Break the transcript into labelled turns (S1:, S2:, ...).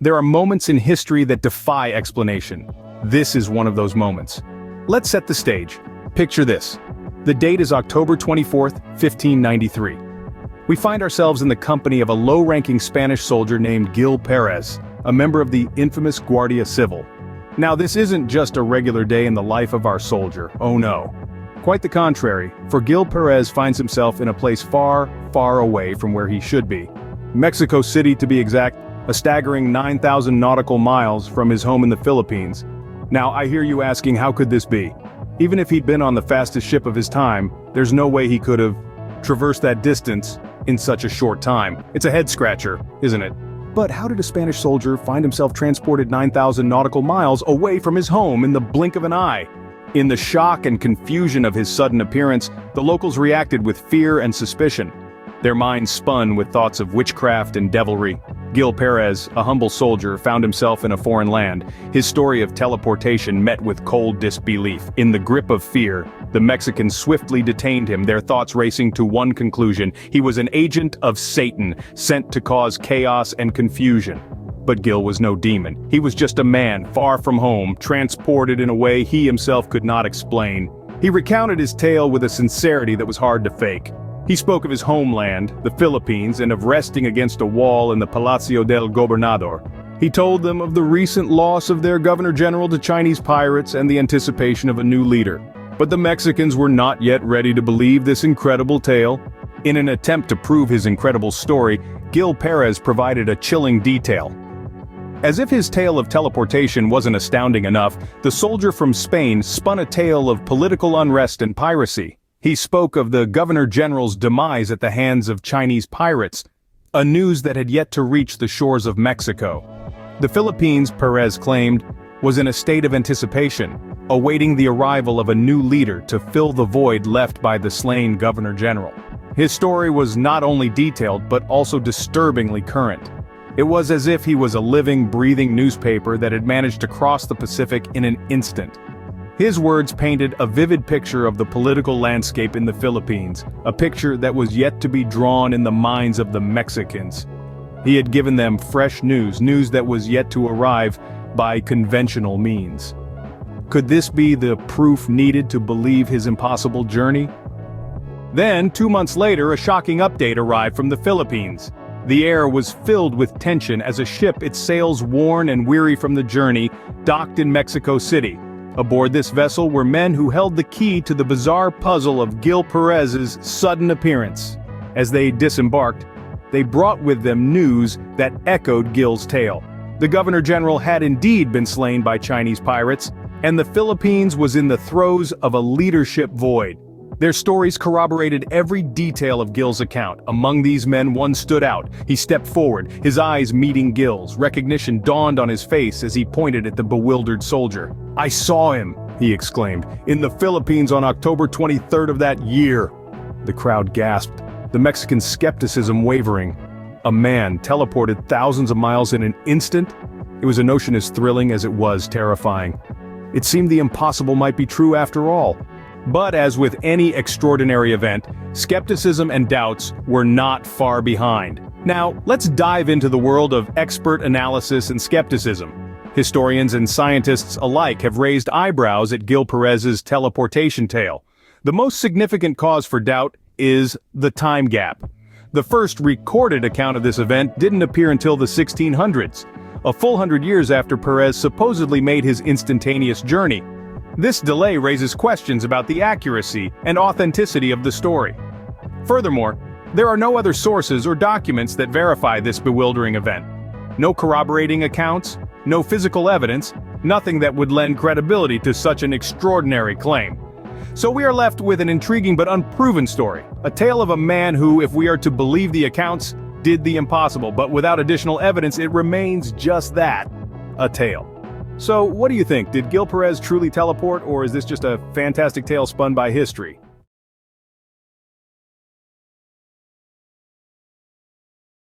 S1: There are moments in history that defy explanation. This is one of those moments. Let's set the stage. Picture this. The date is October 24th, 1593. We find ourselves in the company of a low-ranking Spanish soldier named Gil Pérez, a member of the infamous Guardia Civil. Now, this isn't just a regular day in the life of our soldier, oh no. Quite the contrary, for Gil Pérez finds himself in a place far, far away from where he should be. Mexico City, to be exact, a staggering 9,000 nautical miles from his home in the Philippines. Now, I hear you asking, how could this be? Even if he'd been on the fastest ship of his time, there's no way he could have traversed that distance in such a short time. It's a head-scratcher, isn't it? But how did a Spanish soldier find himself transported 9,000 nautical miles away from his home in the blink of an eye? In the shock and confusion of his sudden appearance, the locals reacted with fear and suspicion. Their minds spun with thoughts of witchcraft and devilry. Gil Pérez, a humble soldier, found himself in a foreign land. His story of teleportation met with cold disbelief. In the grip of fear, the Mexicans swiftly detained him, their thoughts racing to one conclusion: he was an agent of Satan, sent to cause chaos and confusion. But Gil was no demon. He was just a man, far from home, transported in a way he himself could not explain. He recounted his tale with a sincerity that was hard to fake. He spoke of his homeland, the Philippines, and of resting against a wall in the Palacio del Gobernador. He told them of the recent loss of their Governor-General to Chinese pirates and the anticipation of a new leader. But the Mexicans were not yet ready to believe this incredible tale. In an attempt to prove his incredible story, Gil Pérez provided a chilling detail. As if his tale of teleportation wasn't astounding enough, the soldier from Spain spun a tale of political unrest and piracy. He spoke of the Governor-General's demise at the hands of Chinese pirates, a news that had yet to reach the shores of Mexico. The Philippines, Pérez claimed, was in a state of anticipation, awaiting the arrival of a new leader to fill the void left by the slain Governor-General. His story was not only detailed but also disturbingly current. It was as if he was a living, breathing newspaper that had managed to cross the Pacific in an instant. His words painted a vivid picture of the political landscape in the Philippines, a picture that was yet to be drawn in the minds of the Mexicans. He had given them fresh news that was yet to arrive by conventional means. Could this be the proof needed to believe his impossible journey? Then, 2 months later, a shocking update arrived from the Philippines. The air was filled with tension as a ship, its sails worn and weary from the journey, docked in Mexico City. Aboard this vessel were men who held the key to the bizarre puzzle of Gil Pérez's sudden appearance. As they disembarked, they brought with them news that echoed Gil's tale. The Governor-General had indeed been slain by Chinese pirates, and the Philippines was in the throes of a leadership void. Their stories corroborated every detail of Gil's account. Among these men, one stood out. He stepped forward, his eyes meeting Gil's. Recognition dawned on his face as he pointed at the bewildered soldier. "I saw him," he exclaimed, "in the Philippines on October 23rd of that year." The crowd gasped, the Mexican skepticism wavering. A man teleported thousands of miles in an instant? It was a notion as thrilling as it was terrifying. It seemed the impossible might be true after all. But as with any extraordinary event, skepticism and doubts were not far behind. Now, let's dive into the world of expert analysis and skepticism. Historians and scientists alike have raised eyebrows at Gil Pérez's teleportation tale. The most significant cause for doubt is the time gap. The first recorded account of this event didn't appear until the 1600s, a full 100 years after Pérez supposedly made his instantaneous journey. This delay raises questions about the accuracy and authenticity of the story. Furthermore, there are no other sources or documents that verify this bewildering event. No corroborating accounts, no physical evidence, nothing that would lend credibility to such an extraordinary claim. So we are left with an intriguing but unproven story, a tale of a man who, if we are to believe the accounts, did the impossible, but without additional evidence it remains just that, a tale. So what do you think? Did Gil Pérez truly teleport, or is this just a fantastic tale spun by history?